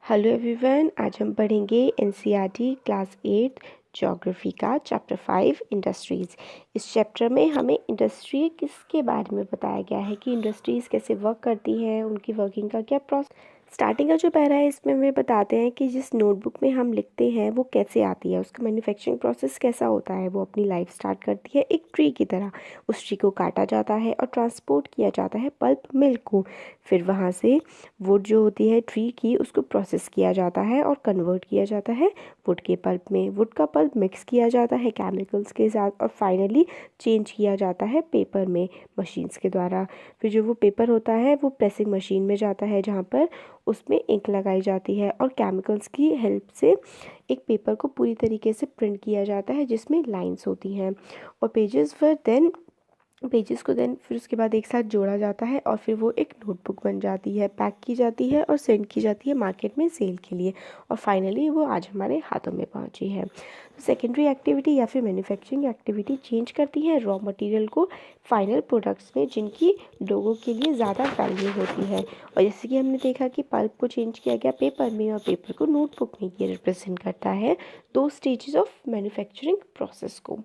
Hello everyone, आज हम पढ़ेंगे एनसीईआरटी क्लास 8 ज्योग्राफी का चैप्टर 5 इंडस्ट्रीज़। इस चैप्टर में हमें इंडस्ट्री किसके बारे में बताया गया है कि इंडस्ट्रीज़ कैसे वर्क करती हैं, उनकी वर्किंग का क्या प्रोसेस। स्टार्टिंग का जो पैरा है इसमें हमें बताते हैं कि जिस नोटबुक में हम लिखते हैं वो कैसे आती है, उसका मैन्युफैक्चरिंग प्रोसेस कैसा होता है। वो अपनी लाइफ स्टार्ट करती है एक ट्री की तरह। उस ट्री को काटा जाता है और ट्रांसपोर्ट किया जाता है पल्प मिल को। फिर वहाँ से वुड जो होती है ट्री की, उसको प्रोसेस किया जाता है और कन्वर्ट किया जाता है वुड के पल्प में। वुड का पल्प मिक्स किया जाता है केमिकल्स के साथ और फाइनली चेंज किया जाता है पेपर में मशीन्स के द्वारा। फिर जो वो पेपर होता है वो प्रेसिंग मशीन में जाता है, जहाँ पर उसमें इंक लगाई जाती है और केमिकल्स की हेल्प से एक पेपर को पूरी तरीके से प्रिंट किया जाता है जिसमें लाइंस होती हैं और पेजेस को देन फिर उसके बाद एक साथ जोड़ा जाता है और फिर वो एक नोटबुक बन जाती है, पैक की जाती है और सेंड की जाती है मार्केट में सेल के लिए और फाइनली वो आज हमारे हाथों में पहुंची है। तो सेकेंडरी एक्टिविटी या फिर मैन्युफैक्चरिंग एक्टिविटी चेंज करती है रॉ मटेरियल को फाइनल प्रोडक्ट्स में, जिनकी लोगों के लिए ज़्यादा वैल्यू होती है। और जैसे कि हमने देखा कि पल्प को चेंज किया गया पेपर में और पेपर को नोटबुक में, ये रिप्रेजेंट करता है दो स्टेजेस ऑफ मैन्युफैक्चरिंग प्रोसेस को।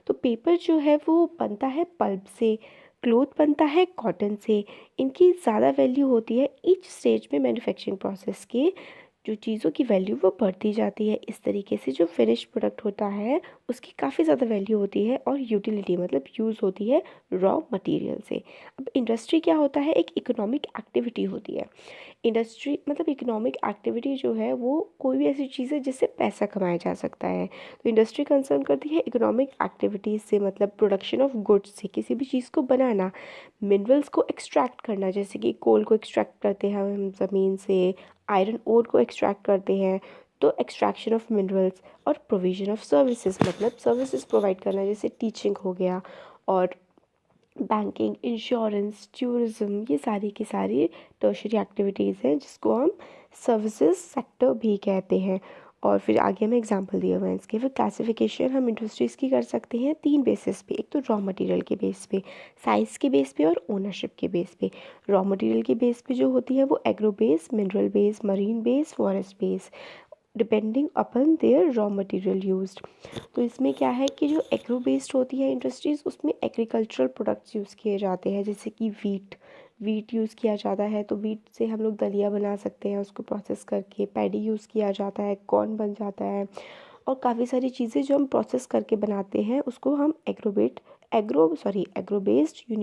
तो पेपर जो है वो बनता है पल्प से, क्लोथ बनता है कॉटन से। इनकी ज़्यादा वैल्यू होती है ईच स्टेज में मैन्युफैक्चरिंग प्रोसेस के। जो चीज़ों की वैल्यू वो बढ़ती जाती है। इस तरीके से जो फिनिश प्रोडक्ट होता है उसकी काफ़ी ज़्यादा वैल्यू होती है और यूटिलिटी मतलब यूज़ होती है रॉ मटेरियल से। अब इंडस्ट्री क्या होता है, एक इकोनॉमिक एक्टिविटी होती है। इंडस्ट्री मतलब इकोनॉमिक एक्टिविटी जो है वो कोई भी ऐसी चीज़ है जिससे पैसा कमाया जा सकता है। तो इंडस्ट्री कंसर्न करती है इकोनॉमिक एक्टिविटीज़ से, मतलब प्रोडक्शन ऑफ गुड्स से, किसी भी चीज़ को बनाना, मिनरल्स को एक्सट्रैक्ट करना, जैसे कि कोल को एक्सट्रैक्ट करते हैं हम ज़मीन से, आयरन ओर को एक्सट्रैक्ट करते हैं, तो एक्सट्रैक्शन ऑफ मिनरल्स। और प्रोविजन ऑफ सर्विसेज मतलब सर्विसेज प्रोवाइड करना, जैसे टीचिंग हो गया और बैंकिंग, इंश्योरेंस, टूरिज़्म, ये सारी की सारी टर्शरी एक्टिविटीज़ हैं जिसको हम सर्विसेज सेक्टर भी कहते हैं। और फिर आगे हमें एग्जांपल दिए हुए हैं इसके। फिर क्लासिफिकेशन हम इंडस्ट्रीज़ की कर सकते हैं तीन बेसिस पे। एक तो रॉ मटेरियल के बेस पे, साइज़ के बेस पे और ओनरशिप के बेस पे। रॉ मटेरियल के बेस पे जो होती है वो agro base, mineral base, marine base, forest base, depending upon their raw material used. तो इसमें क्या है कि जो एग्रो बेस्ड होती है इंडस्ट्रीज़, उसमें एग्रीकल्चरल प्रोडक्ट्स यूज़ किए जाते हैं, जैसे कि वीट यूज़ किया जाता है। तो वीट से हम लोग दलिया बना सकते हैं उसको प्रोसेस करके। पैडी यूज़ किया जाता है, कॉर्न बन जाता है और काफ़ी सारी चीज़ें जो हम प्रोसेस करके बनाते हैं उसको हम एग्रो बेस्ड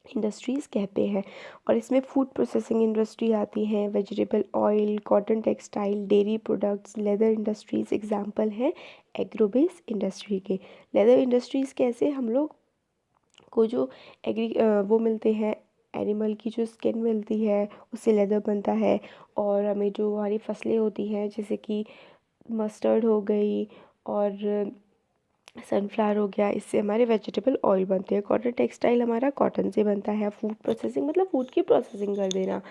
इंडस्ट्रीज़ कहते हैं। और इसमें फूड प्रोसेसिंग इंडस्ट्री आती है, vegetable oil, cotton textile, dairy products, leather industries example है एग्रो बेस इंडस्ट्री के। लेदर इंडस्ट्रीज़ कैसे, हम लोग को जो वो मिलते हैं, एनिमल की जो स्किन मिलती है उससे लेदर बनता है। और हमें जो हमारी फसलें होती हैं जैसे कि मस्टर्ड हो गई और सनफ्लावर हो गया, इससे हमारे वेजिटेबल ऑयल बनते हैं। कॉटन टेक्सटाइल हमारा कॉटन से बनता है। फूड प्रोसेसिंग मतलब फूड की प्रोसेसिंग कर देना।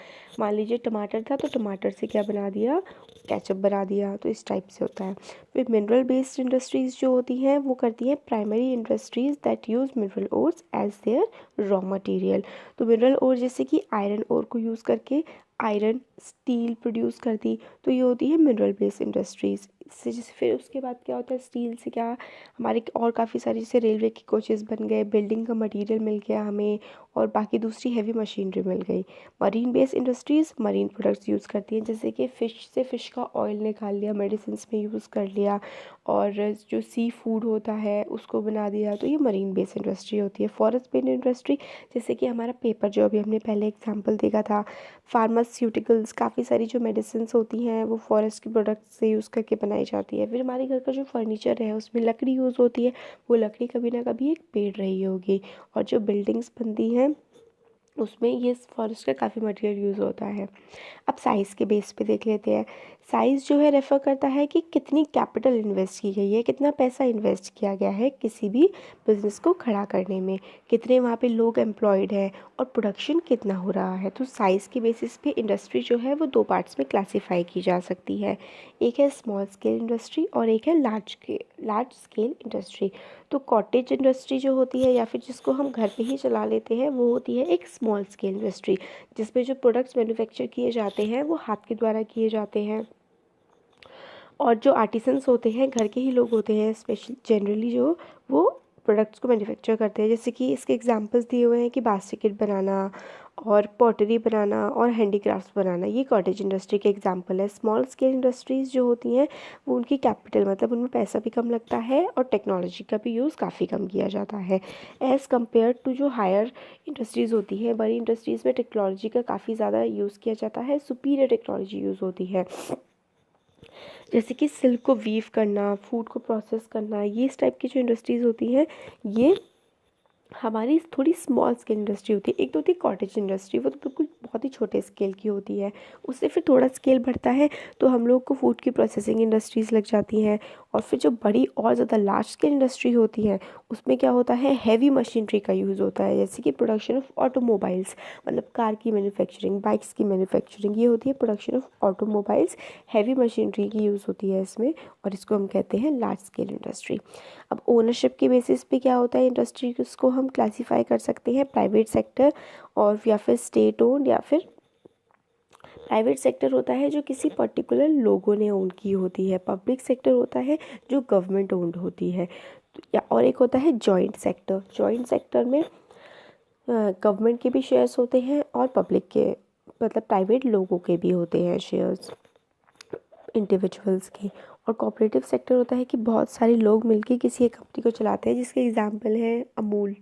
मान लीजिए टमाटर था तो टमाटर से क्या बना दिया, केचप बना दिया, तो इस टाइप से होता है। फिर मिनरल बेस्ड इंडस्ट्रीज़ जो होती हैं वो करती हैं primary industries that use mineral ores as their raw material. तो मिनरल ओर जैसे कि आयरन ओर को यूज़ करके आयरन स्टील प्रोड्यूस करती, तो ये होती है मिनरल बेस्ड इंडस्ट्रीज़। इससे जैसे फिर उसके बाद क्या होता है, स्टील से क्या हमारे और काफ़ी सारी, जैसे रेलवे के कोचेस बन गए, बिल्डिंग का मटेरियल मिल गया हमें और बाकी दूसरी हैवी मशीनरी मिल गई। Marine based industries marine products use करती हैं, जैसे कि फ़िश का ऑयल निकाल लिया, मेडिसिन में यूज़ कर लिया और जो सी फूड होता है उसको बना दिया, तो ये मरीन बेस्ड इंडस्ट्री होती है। फॉरेस्ट बेस्ड इंडस्ट्री जैसे कि हमारा पेपर जो अभी हमने पहले एग्जाम्पल देखा था, फार्मास्यूटिकल्स, काफ़ी सारी जो मेडिसिन्स होती हैं वो फॉरेस्ट के प्रोडक्ट्स से यूज़ करके बनाई जाती है। फिर हमारे घर का जो फर्नीचर है उसमें लकड़ी यूज़ होती है, वो लकड़ी कभी ना कभी एक पेड़ रही होगी। और जो बिल्डिंग्स बनती हैं उसमें ये फॉरेस्ट का काफ़ी मटेरियल यूज़ होता है। अब साइज़ के बेस पे देख लेते हैं। साइज़ जो है रेफ़र करता है कि कितनी कैपिटल इन्वेस्ट की गई है, कितना पैसा इन्वेस्ट किया गया है किसी भी बिज़नेस को खड़ा करने में, कितने वहाँ पे लोग एम्प्लॉयड हैं और प्रोडक्शन कितना हो रहा है। तो साइज़ के बेसिस पे इंडस्ट्री जो है वो 2 पार्ट्स में क्लासीफाई की जा सकती है। एक है स्मॉल स्केल इंडस्ट्री और एक है लार्ज स्केल इंडस्ट्री। तो कॉटेज इंडस्ट्री जो होती है या फिर जिसको हम घर पे ही चला लेते हैं, वो होती है एक स्मॉल स्केल इंडस्ट्री, जिसमें जो प्रोडक्ट्स मैन्युफैक्चर किए जाते हैं वो हाथ के द्वारा किए जाते हैं। और जो आर्टिसंस होते हैं, घर के ही लोग होते हैं स्पेशल जनरली, जो वो प्रोडक्ट्स को मैन्युफैक्चर करते हैं। जैसे कि इसके एग्जांपल्स दिए हुए हैं कि बास्केट बनाना और पॉटरी बनाना और हैंडीक्राफ्ट्स बनाना, ये कॉटेज इंडस्ट्री के एग्जांपल है। स्मॉल स्केल इंडस्ट्रीज़ जो होती हैं वो उनकी कैपिटल मतलब उनमें पैसा भी कम लगता है और टेक्नोलॉजी का भी यूज़ काफ़ी कम किया जाता है एज़ कम्पेयर टू जो हायर इंडस्ट्रीज़ होती है। बड़ी इंडस्ट्रीज़ में टेक्नोलॉजी का काफ़ी ज़्यादा यूज़ किया जाता है, सुपीरियर टेक्नोलॉजी यूज़ होती है। जैसे कि सिल्क को वीव करना, फूड को प्रोसेस करना, ये इस टाइप की जो इंडस्ट्रीज़ होती हैं, ये हमारी थोड़ी स्मॉल स्केल इंडस्ट्री होती है। एक तो होती है कॉटेज इंडस्ट्री, वो तो बिल्कुल बहुत ही छोटे स्केल की होती है। उससे फिर थोड़ा स्केल बढ़ता है तो हम लोग को फूड की प्रोसेसिंग इंडस्ट्रीज़ लग जाती हैं। और फिर जो बड़ी और ज़्यादा लार्ज स्केल इंडस्ट्री होती है, उसमें क्या होता है, हैवी मशीनरी का यूज़ होता है। जैसे कि प्रोडक्शन ऑफ ऑटोमोबाइल्स, मतलब कार की मैन्युफैक्चरिंग, बाइक्स की मैन्युफैक्चरिंग, ये होती है production of automobiles. Heavy machinery की यूज़ होती है इसमें, और इसको हम कहते हैं लार्ज स्केल इंडस्ट्री। अब ओनरशिप के बेसिस पे क्या होता है, इंडस्ट्री उसको हम क्लासीफाई कर सकते हैं प्राइवेट सेक्टर और या फिर स्टेट ओन्ड। या फिर प्राइवेट सेक्टर होता है जो किसी पर्टिकुलर लोगों ने ओन की होती है, पब्लिक सेक्टर होता है जो गवर्नमेंट ओन्ड होती है, या और एक होता है जॉइंट सेक्टर। जॉइंट सेक्टर में गवर्नमेंट के भी शेयर्स होते हैं और पब्लिक के मतलब प्राइवेट लोगों के भी होते हैं शेयर्स, इंडिविजुअल्स के। और कोऑपरेटिव सेक्टर होता है कि बहुत सारे लोग मिलकर किसी एक कंपनी को चलाते हैं, जिसके एग्जांपल है अमूल,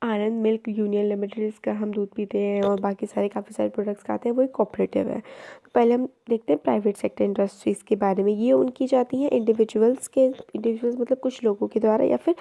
आनंद मिल्क यूनियन लिमिटेड, इसका हम दूध पीते हैं और बाकी सारे काफ़ी सारे प्रोडक्ट्स खाते हैं, वो एक कोऑपरेटिव है। तो पहले हम देखते हैं प्राइवेट सेक्टर इंडस्ट्रीज़ के बारे में। ये उनकी जाती हैं इंडिविजुअल्स मतलब कुछ लोगों के द्वारा या फिर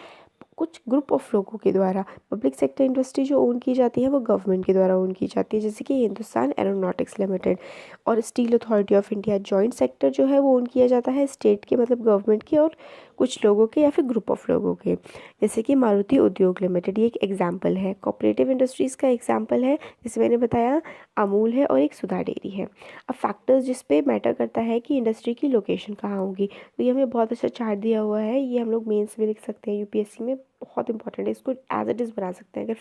कुछ ग्रुप ऑफ लोगों के द्वारा। पब्लिक सेक्टर इंडस्ट्री जो ओन की जाती है वो गवर्नमेंट के द्वारा ओन की जाती है, जैसे कि हिंदुस्तान एरोनॉटिक्स लिमिटेड और steel authority of India. Joint sector जो है वो ओन किया जाता है स्टेट के मतलब गवर्नमेंट के और कुछ लोगों के या फिर ग्रुप ऑफ लोगों के, जैसे कि मारुति उद्योग लिमिटेड, ये एक एग्जाम्पल है। कोऑपरेटिव इंडस्ट्रीज़ का एग्जाम्पल है, जैसे मैंने बताया, अमूल है और एक सुधा डेयरी है। अब फैक्टर्स जिस पे मैटर करता है कि इंडस्ट्री की लोकेशन कहाँ होगी, तो ये हमें बहुत अच्छा चार्ट दिया हुआ है, ये हम लोग मेंस में लिख सकते हैं, यूपीएससी में बहुत इंपॉर्टेंट है, इसको एज इट इज़ बना सकते हैं। अगर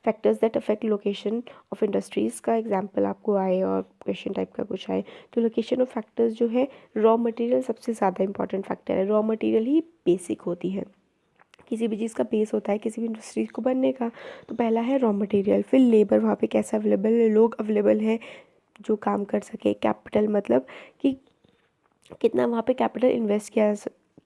factors that affect location of industries का एग्जाम्पल आपको आए और क्वेश्चन टाइप का कुछ आए, तो लोकेशन ऑफ फैक्टर्स जो है, रॉ मटेरियल सबसे ज़्यादा इंपॉर्टेंट फैक्टर है। रॉ मटेरियल ही बेसिक होती है, किसी भी चीज़ का बेस होता है किसी भी इंडस्ट्री को बनने का। तो पहला है रॉ मटेरियल, फिर लेबर, वहाँ पे कैसा अवेलेबल है, लोग अवेलेबल हैं जो काम कर सके। कैपिटल मतलब कि कितना वहाँ पे कैपिटल इन्वेस्ट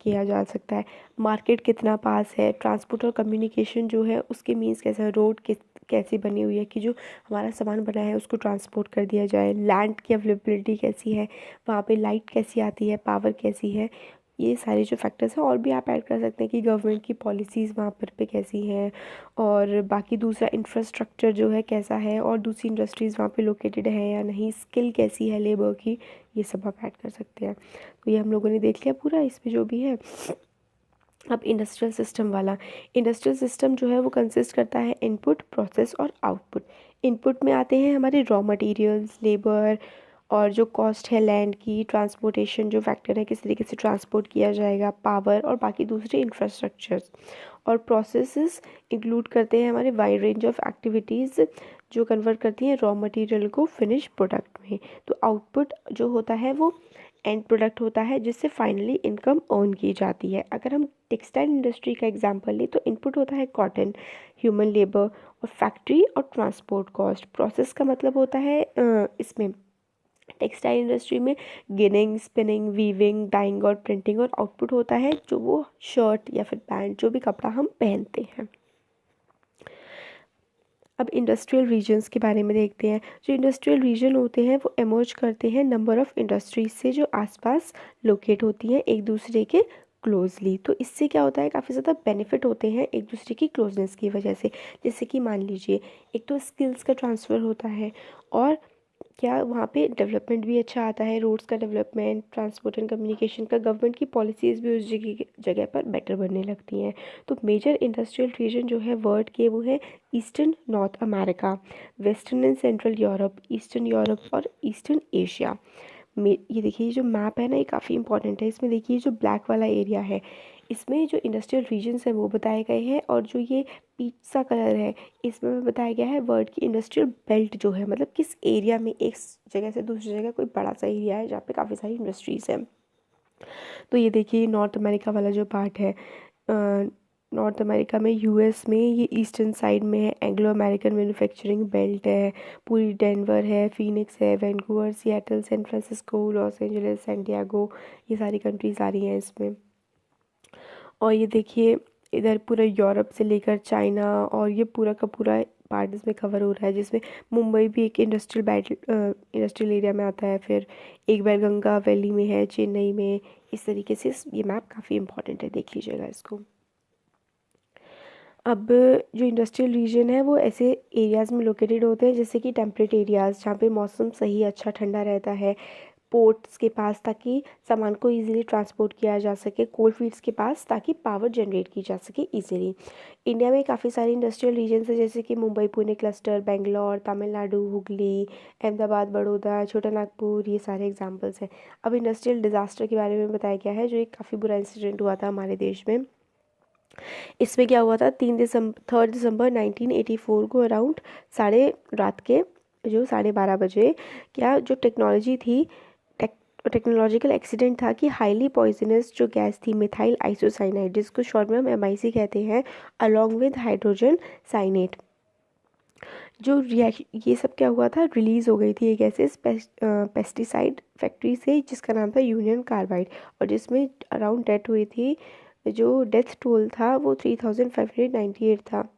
किया जा सकता है। मार्केट कितना पास है। ट्रांसपोर्ट और कम्युनिकेशन जो है उसके मीन्स कैसा है, रोड कैसी बनी हुई है कि जो हमारा सामान बना है उसको ट्रांसपोर्ट कर दिया जाए। लैंड की अवेलेबिलिटी कैसी है, वहाँ पे लाइट कैसी आती है, पावर कैसी है, ये सारे जो फैक्टर्स हैं। और भी आप ऐड कर सकते हैं कि गवर्नमेंट की पॉलिसीज़ वहाँ पर पे कैसी हैं, और बाकी दूसरा इंफ्रास्ट्रक्चर जो है कैसा है, और दूसरी इंडस्ट्रीज़ वहाँ पे लोकेटेड है या नहीं, स्किल कैसी है लेबर की, ये सब आप ऐड कर सकते हैं। तो ये हम लोगों ने देख लिया पूरा इसमें जो भी है। अब इंडस्ट्रियल सिस्टम वाला, इंडस्ट्रियल सिस्टम जो है वो कंसिस्ट करता है इनपुट, प्रोसेस और आउटपुट। इनपुट में आते हैं हमारे रॉ मटेरियल्स, लेबर, और जो कॉस्ट है लैंड की, ट्रांसपोर्टेशन जो फैक्टर है किस तरीके से ट्रांसपोर्ट किया जाएगा, पावर और बाकी दूसरे इंफ्रास्ट्रक्चर्स। और प्रोसेसेस इंक्लूड करते हैं हमारे वाइड रेंज ऑफ एक्टिविटीज़ जो कन्वर्ट करती हैं रॉ मटेरियल को फिनिश प्रोडक्ट में। तो आउटपुट जो होता है वो एंड प्रोडक्ट होता है जिससे फाइनली इनकम अर्न की जाती है। अगर हम टेक्सटाइल इंडस्ट्री का एग्जांपल लें तो इनपुट होता है कॉटन, ह्यूमन लेबर और फैक्ट्री और ट्रांसपोर्ट कॉस्ट। प्रोसेस का मतलब होता है इसमें टेक्सटाइल इंडस्ट्री में गिनिंग, स्पिनिंग, वीविंग, डाइंग और प्रिंटिंग। और आउटपुट होता है जो वो शर्ट या फिर पैंट जो भी कपड़ा हम पहनते हैं। अब इंडस्ट्रियल रीजन्स के बारे में देखते हैं। जो इंडस्ट्रियल रीजन होते हैं वो एमर्ज करते हैं नंबर ऑफ़ इंडस्ट्रीज से जो आसपास लोकेट होती हैं एक दूसरे के क्लोजली। तो इससे क्या होता है, काफ़ी ज़्यादा बेनिफिट होते हैं एक दूसरे की क्लोजनेस की वजह से। जैसे कि मान लीजिए एक तो स्किल्स का ट्रांसफ़र होता है, और क्या वहाँ पे डेवलपमेंट भी अच्छा आता है, रोड्स का डेवलपमेंट, ट्रांसपोर्ट एंड कम्युनिकेशन का, गवर्नमेंट की पॉलिसीज़ भी उस जगह पर बेटर बनने लगती हैं। तो मेजर इंडस्ट्रियल रीजन जो है वर्ल्ड के वो है eastern north America, western and central Europe, eastern Europe और ईस्टर्न एशिया। ये देखिए, ये जो मैप है ना, ये काफ़ी इंपॉर्टेंट है। इसमें देखिए जो ब्लैक वाला एरिया है, इसमें जो इंडस्ट्रियल रीजन्स हैं वो बताए गए हैं, और जो ये पीच सा कलर है इसमें बताया गया है वर्ल्ड की इंडस्ट्रियल बेल्ट जो है, मतलब किस एरिया में एक जगह से दूसरी जगह कोई बड़ा सा एरिया है जहाँ पे काफ़ी सारी इंडस्ट्रीज़ हैं। तो ये देखिए नॉर्थ अमेरिका वाला जो पार्ट है, नॉर्थ अमेरिका में यूएस में ये ईस्टर्न साइड में है, एंग्लो अमेरिकन मैन्युफैक्चरिंग बेल्ट है, पूरी डेनवर है, फीनिक्स है, Vancouver, Seattle, San Francisco, Los Angeles, Santiago, ये सारी कंट्रीज़ आ रही हैं इसमें। और ये देखिए इधर पूरा यूरोप से लेकर चाइना और ये पूरा का पूरा पार्ट इसमें कवर हो रहा है, जिसमें मुंबई भी एक इंडस्ट्रियल एरिया में आता है, फिर एक बार गंगा वैली में है, चेन्नई में। इस तरीके से ये मैप काफ़ी इंपॉर्टेंट है, देख लीजिएगा इसको। अब जो इंडस्ट्रियल रीजन है वो ऐसे एरियाज़ में लोकेटेड होते हैं जैसे कि टेम्परेट एरियाज़, जहाँ पे मौसम सही अच्छा ठंडा रहता है, पोर्ट्स के पास ताकि सामान को इजीली ट्रांसपोर्ट किया जा सके, कोल फील्ड्स के पास ताकि पावर जनरेट की जा सके इजीली। इंडिया में काफ़ी सारे इंडस्ट्रियल रीजन्स हैं जैसे कि मुंबई पुणे क्लस्टर, बेंगलोर, तमिलनाडु, हुगली, अहमदाबाद, बड़ौदा, छोटा नागपुर, ये सारे एग्जांपल्स हैं। अब इंडस्ट्रियल डिज़ास्टर के बारे में बताया गया है, जो एक काफ़ी बुरा इंसिडेंट हुआ था हमारे देश में। इसमें क्या हुआ था, 3 दिसंबर 1984 को अराउंड रात के जो 12:30 बजे, क्या जो टेक्नोलॉजी थी, टेक्नोलॉजिकल एक्सीडेंट था कि हाईली पॉइजनस जो गैस थी मिथाइल आइसोसाइनाइड, जिसको शॉर्ट में हम MIC कहते हैं, अलोंग विद हाइड्रोजन साइनेट, जो रिएक्शन ये सब क्या हुआ था, रिलीज़ हो गई थी ये गैसेस पेस्टिसाइड फैक्ट्री से, जिसका नाम था यूनियन कार्बाइड, और जिसमें अराउंड डेथ हुई थी, जो डेथ टोल था वो 3598 था।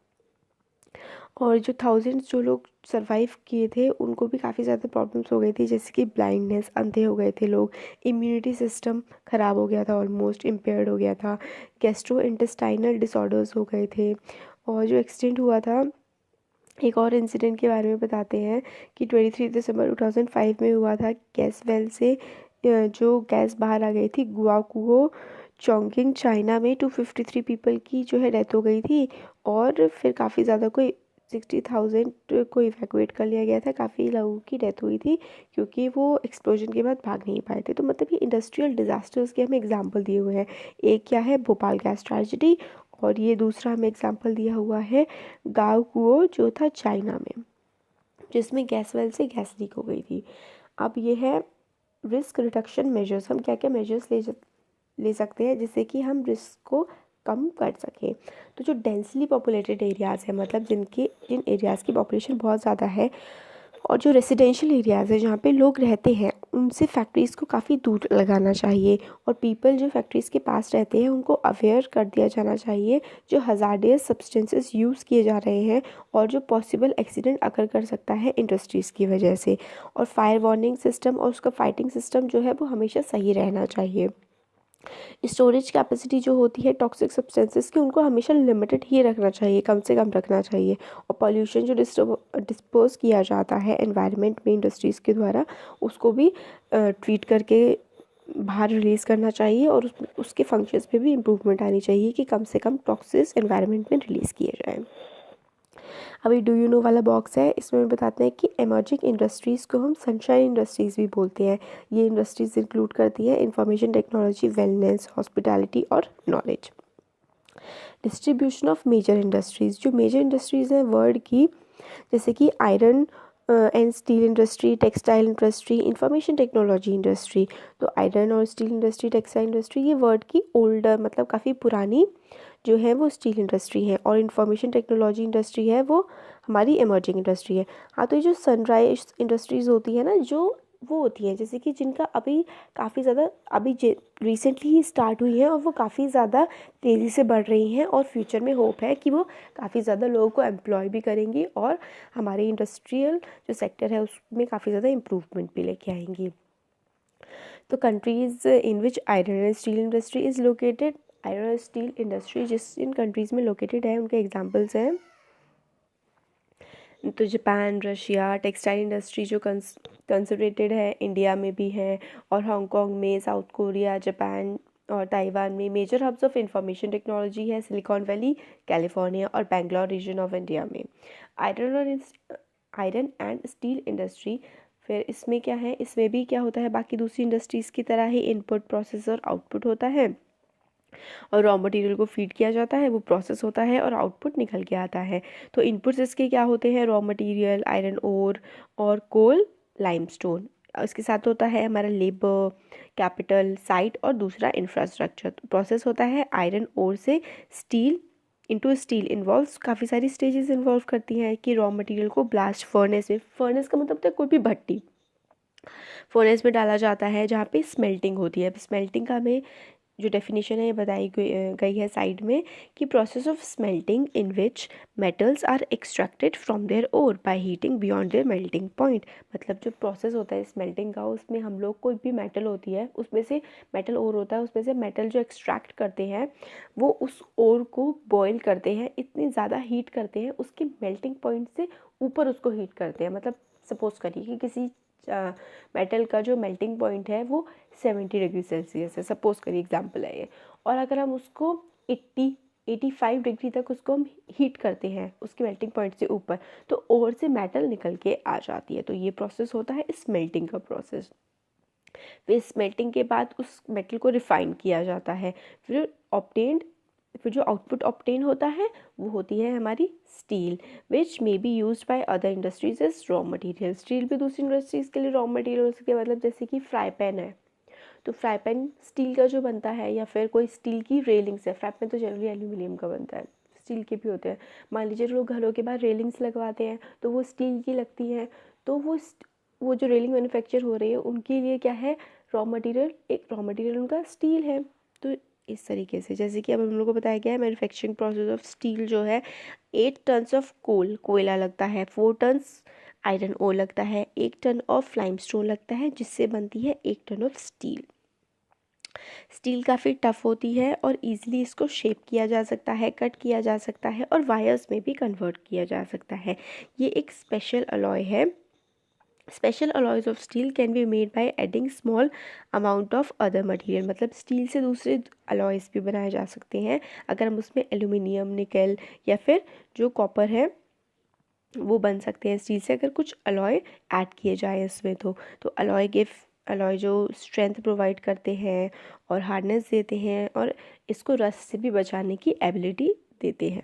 और जो थाउजेंड्स जो लोग सरवाइव किए थे उनको भी काफ़ी ज़्यादा प्रॉब्लम्स हो गई थी, जैसे कि ब्लाइंडनेस, अंधे हो गए थे लोग, इम्यूनिटी सिस्टम ख़राब हो गया था, ऑलमोस्ट इम्पेयर्ड हो गया था, गैस्ट्रो इंटेस्टाइनल डिसऑर्डर्स हो गए थे। और जो एक्सीडेंट हुआ था, एक और इंसिडेंट के बारे में बताते हैं कि 23 दिसंबर 2005 में हुआ था, गैस वेल से जो गैस बाहर आ गई थी गुआकुओ चोंगकिंग चाइना में, 253 पीपल की जो है डेथ हो गई थी, और फिर काफ़ी ज़्यादा कोई 60,000 को इवैक्यूएट कर लिया गया था, काफ़ी लोगों की डेथ हुई थी क्योंकि वो एक्सप्लोजन के बाद भाग नहीं पाए थे। तो मतलब ये इंडस्ट्रियल डिज़ास्टर्स के हमें एग्जाम्पल दिए हुए हैं। एक क्या है, भोपाल गैस ट्रेजिडी, और ये दूसरा हमें एग्जाम्पल दिया हुआ है गाओकुओ जो था चाइना में, जिसमें गैस वेल से गैस लीक हो गई थी। अब ये है रिस्क रिडक्शन मेजर्स, हम क्या क्या मेजर्स ले सकते हैं जिससे कि हम रिस्क को कम कर सकें। तो जो डेंसली पॉपुलेटेड एरियाज़ है, मतलब जिन एरियाज़ की पॉपुलेशन बहुत ज़्यादा है, और जो रेसिडेंशियल एरियाज़ है जहाँ पे लोग रहते हैं, उनसे फैक्ट्रीज़ को काफ़ी दूर लगाना चाहिए, और पीपल जो फैक्ट्रीज़ के पास रहते हैं उनको अवेयर कर दिया जाना चाहिए जो हज़ार्डियस सब्सटेंसेस यूज़ किए जा रहे हैं, और जो पॉसिबल एक्सीडेंट अकर कर सकता है इंडस्ट्रीज़ की वजह से। और फायर वार्निंग सिस्टम और उसका फाइटिंग सिस्टम जो है वो हमेशा सही रहना चाहिए। स्टोरेज कैपेसिटी जो होती है टॉक्सिक सब्सटेंसेस की, उनको हमेशा लिमिटेड ही रखना चाहिए, कम से कम रखना चाहिए। और पॉल्यूशन जो डिस्पोज किया जाता है एनवायरनमेंट में इंडस्ट्रीज़ के द्वारा, उसको भी ट्रीट करके बाहर रिलीज़ करना चाहिए, और उसके फंक्शंस पे भी इम्प्रूवमेंट आनी चाहिए कि कम से कम टॉक्सिस एनवायरनमेंट में रिलीज़ किए जाएँ। अभी डू यू नो वाला बॉक्स है, इसमें बताते हैं कि एमर्जिंग इंडस्ट्रीज़ को हम सनशाइन इंडस्ट्रीज़ भी बोलते हैं। ये इंडस्ट्रीज़ इंक्लूड करती है इंफॉर्मेशन टेक्नोलॉजी, वेलनेस, हॉस्पिटैलिटी और knowledge. Distribution of major industries, जो मेजर इंडस्ट्रीज़ हैं वर्ल्ड की, जैसे कि iron and steel industry, textile industry, information technology industry. तो आयरन और स्टील इंडस्ट्री, टेक्सटाइल इंडस्ट्री, ये वर्ल्ड की ओल्डर मतलब काफ़ी पुरानी जो है वो स्टील इंडस्ट्री है, और इंफॉर्मेशन टेक्नोलॉजी इंडस्ट्री है वो हमारी इमर्जिंग इंडस्ट्री है। हाँ, तो ये जो सनराइज इंडस्ट्रीज़ होती है ना, जो वो होती हैं जैसे कि जिनका अभी काफ़ी ज़्यादा अभी रिसेंटली ही स्टार्ट हुई है, और वो काफ़ी ज़्यादा तेज़ी से बढ़ रही हैं, और फ्यूचर में होप है कि वो काफ़ी ज़्यादा लोगों को एम्प्लॉय भी करेंगी, और हमारे इंडस्ट्रियल जो सेक्टर है उसमें काफ़ी ज़्यादा इम्प्रूवमेंट भी लेके आएंगी। तो countries in which iron and steel industry is located, iron और स्टील इंडस्ट्री जिन कंट्रीज़ में लोकेटेड है उनके एग्जांपल्स हैं तो जापान, रशिया, टेक्सटाइल इंडस्ट्री जो कंसंट्रेटेड है इंडिया में भी है, और हांगकांग में, साउथ कोरिया, जापान और ताइवान में major hubs of information technology है, सिलिकॉन वैली, कैलिफोर्निया और बेंगलोर रीजन ऑफ इंडिया में। आयरन एंड स्टील इंडस्ट्री, फिर इसमें क्या है, इसमें भी क्या होता है, बाकी दूसरी इंडस्ट्रीज़ की तरह ही इनपुट, प्रोसेस और आउटपुट होता है, और रॉ मटेरियल को फीड किया जाता है, वो प्रोसेस होता है और आउटपुट निकल के आता है। तो इनपुट्स इसके क्या होते हैं, रॉ मटेरियल, आयरन ओर और कोल, लाइमस्टोन। इसके साथ होता है हमारा लेबर, कैपिटल, साइट और दूसरा इंफ्रास्ट्रक्चर। प्रोसेस होता है आयरन ओर से स्टील इनटू स्टील, इन्वॉल्व्स काफ़ी सारी स्टेजेस इन्वॉल्व करती हैं कि रॉ मटेरियल को ब्लास्ट फर्नेस में, फर्नेस का मतलब होता है कोई भी भट्टी, फर्नेस में डाला जाता है जहाँ पे स्मेल्टिंग होती है। स्मेल्टिंग का हमें जो डेफिनेशन है ये बताई गई है साइड में, कि process of smelting in which metals are extracted from their ore by heating beyond their melting point. मतलब जो प्रोसेस होता है स्मेल्टिंग का, उसमें हम लोग कोई भी मेटल होती है उसमें से, मेटल ओर होता है उसमें से मेटल जो एक्सट्रैक्ट करते हैं वो उस ओर को बॉयल करते हैं, इतनी ज़्यादा हीट करते हैं उसके मेल्टिंग पॉइंट से ऊपर उसको हीट करते हैं। मतलब सपोज करिए कि किसी मेटल का जो मेल्टिंग पॉइंट है वो 70 डिग्री सेल्सियस है, सपोज करिए, एग्जांपल है ये, और अगर हम उसको 85 डिग्री तक उसको हम हीट करते हैं उसके मेल्टिंग पॉइंट से ऊपर, तो ओर से मेटल निकल के आ जाती है। तो ये प्रोसेस होता है स्मेल्टिंग का प्रोसेस। फिर स्मेल्टिंग के बाद उस मेटल को रिफाइन किया जाता है, फिर जो आउटपुट ऑब्टेन होता है वो होती है हमारी steel, which may be used by other industries as raw material. Steel भी दूसरी इंडस्ट्रीज़ के लिए रॉ मटेरियल हो सकती है, मतलब जैसे कि फ्राई पैन है, तो फ्राई पैन स्टील का जो बनता है, या फिर कोई स्टील की रेलिंग्स है, फ्राई पैन तो जनरली एल्यूमिनियम का बनता है, स्टील के भी होते हैं। मान लीजिए लोग घरों के बाहर रेलिंग्स लगवाते हैं तो वो स्टील की लगती हैं, तो वो जो रेलिंग मैन्युफैक्चर हो रही है उनके लिए क्या है, रॉ मटेरियल, एक रॉ मटेरियल उनका स्टील है। तो इस तरीके से, जैसे कि अब हम लोग को बताया गया है मैन्युफैक्चरिंग प्रोसेस ऑफ स्टील जो है, 8 टन्स ऑफ कोयला लगता है, 4 टन्स आयरन ओर लगता है, 1 टन ऑफ लाइमस्टोन लगता है, जिससे बनती है 1 टन ऑफ स्टील। स्टील काफ़ी टफ होती है और इजीली इसको शेप किया जा सकता है, कट किया जा सकता है और वायर्स में भी कन्वर्ट किया जा सकता है। ये एक स्पेशल अलॉय है। Special alloys of steel can be made by adding small amount of other material. मतलब स्टील से दूसरे अलॉयज भी बनाए जा सकते हैं अगर हम उसमें एल्यूमिनियम, निकल या फिर जो कॉपर है वो बन सकते हैं स्टील से, अगर कुछ अलॉय ऐड किए जाए इसमें। तो अलॉय जो स्ट्रेंथ प्रोवाइड करते हैं और हार्डनेस देते हैं और इसको रस्ट से भी बचाने की एबिलिटी देते हैं।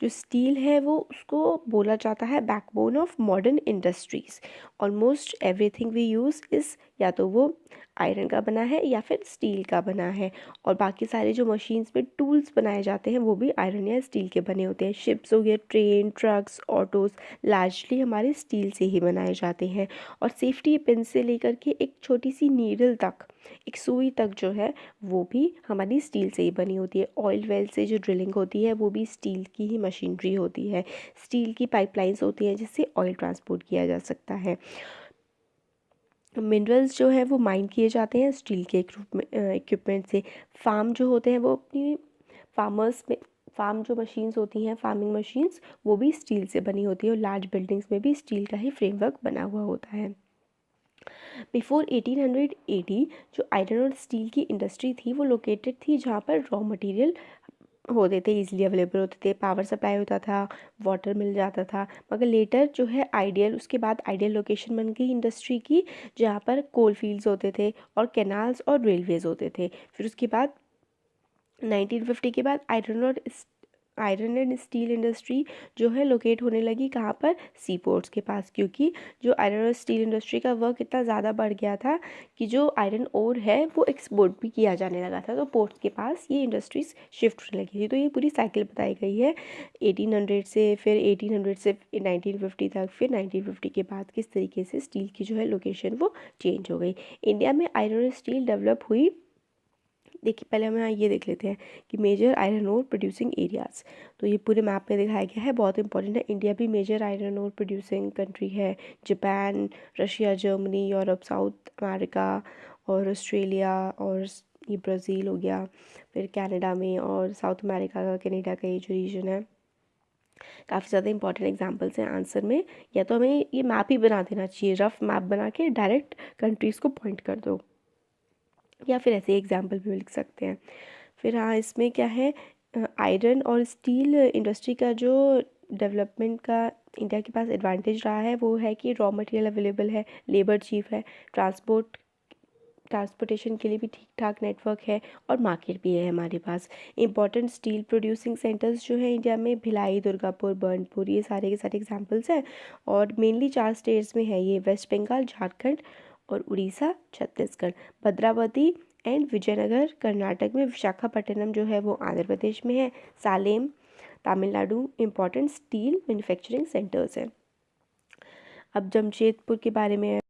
जो स्टील है वो उसको बोला जाता है backbone of modern industries. Almost everything we use is या तो वो आयरन का बना है या फिर स्टील का बना है, और बाकी सारे जो मशीन्स में टूल्स बनाए जाते हैं वो भी आयरन या स्टील के बने होते हैं। शिप्स हो गए, ट्रेन, ट्रक्स, ऑटोज़ लार्जली हमारे स्टील से ही बनाए जाते हैं। और सेफ्टी पिन से लेकर के एक छोटी सी नीडल तक, एक सुई तक जो है वो भी हमारी स्टील से ही बनी होती है। ऑयल वेल से जो ड्रिलिंग होती है वो भी स्टील की ही मशीनरी होती है। स्टील की पाइपलाइंस होती हैं जिससे ऑयल ट्रांसपोर्ट किया जा सकता है। मिनरल्स जो है वो माइन किए जाते हैं स्टील के इक्विपमेंट से। फार्म जो होते हैं वो अपनी फार्म जो मशीन्स होती हैं, फार्मिंग मशीन्स, वो भी स्टील से बनी होती है, और लार्ज बिल्डिंग्स में भी स्टील का ही फ्रेमवर्क बना हुआ होता है। बिफोर 1880 जो आयरन और स्टील की इंडस्ट्री थी वो लोकेटेड थी जहाँ पर रॉ मटेरियल होते थे, इजीली अवेलेबल होते थे, पावर सप्लाई होता था, वाटर मिल जाता था। मगर लेटर जो है उसके बाद आइडियल लोकेशन बन गई इंडस्ट्री की, जहाँ पर कोल फील्ड्स होते थे और कैनाल्स और रेलवेज़ होते थे। फिर उसके बाद 1950 के बाद आयरन एंड स्टील इंडस्ट्री जो है लोकेट होने लगी कहाँ पर, सी पोर्ट्स के पास, क्योंकि जो आयरन और स्टील इंडस्ट्री का वर्क इतना ज़्यादा बढ़ गया था कि जो आयरन ओर है वो एक्सपोर्ट भी किया जाने लगा था, तो पोर्ट्स के पास ये इंडस्ट्रीज शिफ्ट होने लगी थी। तो ये पूरी साइकिल बताई गई है 1800 से, फिर 1800 से 1950 तक, फिर 1950 के बाद किस तरीके से स्टील की जो है लोकेशन वो चेंज हो गई। इंडिया में आयरन और स्टील डेवलप हुई। देखिए पहले हम यहाँ ये देख लेते हैं कि major iron ore producing areas. तो ये पूरे मैप में दिखाया गया है, बहुत इंपॉर्टेंट है। इंडिया भी major iron ore producing country है। Japan, Russia, Germany, Europe, South America और ऑस्ट्रेलिया, और ये ब्राज़ील हो गया, फिर कनाडा में, और साउथ अमेरिका का कनाडा का ये जो रीजन है काफ़ी ज़्यादा इंपॉर्टेंट एग्जांपल्स हैं आंसर में। या तो हमें ये मैप ही बना देना चाहिए, रफ मैप बना के डायरेक्ट कंट्रीज़ को पॉइंट कर दो, या फिर ऐसे एग्जाम्पल भी लिख सकते हैं। फिर हाँ, इसमें क्या है, आयरन और स्टील इंडस्ट्री का जो डेवलपमेंट का इंडिया के पास एडवांटेज रहा है वो है कि रॉ मटेरियल अवेलेबल है, लेबर चीप है, ट्रांसपोर्टेशन के लिए भी ठीक ठाक नेटवर्क है, और मार्केट भी है हमारे पास। इंपॉर्टेंट स्टील प्रोड्यूसिंग सेंटर्स जो है इंडिया में, भिलाई, दुर्गापुर, बर्नपुर, ये सारे के सारे एग्जांपल्स हैं। और मेनली 4 स्टेट्स में है ये, वेस्ट बंगाल, झारखंड और उड़ीसा, छत्तीसगढ़। भद्रावती एंड विजयनगर कर्नाटक में, विशाखापट्टनम जो है वो आंध्र प्रदेश में है, Salem Tamil Nadu important steel manufacturing centres हैं। अब जमशेदपुर के बारे में